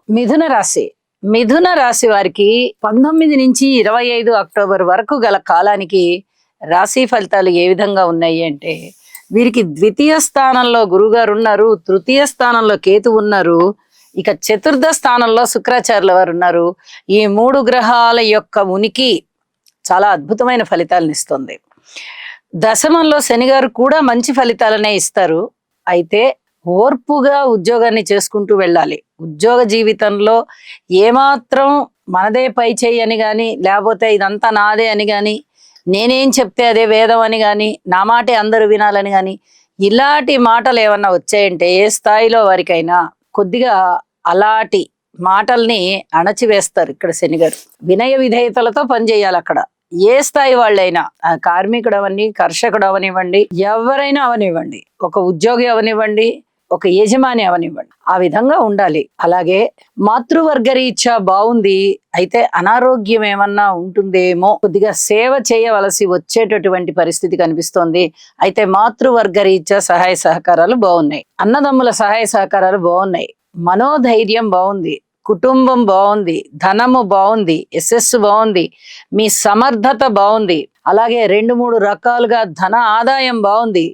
మిథున రాశి. మిథున రాశి వారికి 19 నుంచి 25 అక్టోబర్ వరకు గల కాలానికి రాశి ఫలితాలు ఏ విధంగా ఉన్నాయి అంటే, వీరికి ద్వితీయ స్థానంలో గురుగారు ఉన్నారు, తృతీయ స్థానంలో కేతు ఉన్నారు, ఇక చతుర్థ స్థానంలో శుక్రాచార్యుల వారు ఉన్నారు. ఈ 3 గ్రహాల యొక్క ఉనికి చాలా అద్భుతమైన ఫలితాలను ఇస్తుంది. దశమంలో శనిగారు కూడా మంచి ఫలితాలనే ఇస్తారు. అయితే ఓర్పుగా ఉద్యోగాన్ని చేసుకుంటూ వెళ్ళాలి. ఉద్యోగ జీవితంలో ఏమాత్రం మనదే పై చేయి అని కానీ, లేకపోతే ఇదంతా నాదే అని కానీ, నేనేం చెప్తే అదే వేదం అని కానీ, నా మాటే అందరూ వినాలని కానీ, ఇలాంటి మాటలు ఏమన్నా వచ్చాయంటే ఏ స్థాయిలో వారికైనా కొద్దిగా అలాంటి మాటల్ని అణచివేస్తారు. ఇక్కడ శనిగారు వినయ విధేయతలతో పనిచేయాలి. అక్కడ ఏ స్థాయి వాళ్ళైనా, కార్మికుడు అవని, కర్షకుడు అవనివ్వండి, ఎవరైనా అవనివ్వండి, ఒక ఉద్యోగి అవనివ్వండి, ఒక యజమాని అవనివ్వండి, ఆ విధంగా ఉండాలి. అలాగే మాతృవర్గ రీత్యా బాగుంది, అయితే అనారోగ్యం ఏమన్నా ఉంటుందేమో, కొద్దిగా సేవ చేయవలసి వచ్చేటటువంటి పరిస్థితి కనిపిస్తోంది. అయితే మాతృవర్గ రీత్యా సహాయ సహకారాలు బాగున్నాయి, అన్నదమ్ముల సహాయ సహకారాలు బాగున్నాయి, మనోధైర్యం బాగుంది, కుటుంబం బాగుంది, ధనము బాగుంది, యశస్సు బాగుంది, మీ సమర్థత బాగుంది, అలాగే 2-3 రకాలుగా ధన ఆదాయం బాగుంది,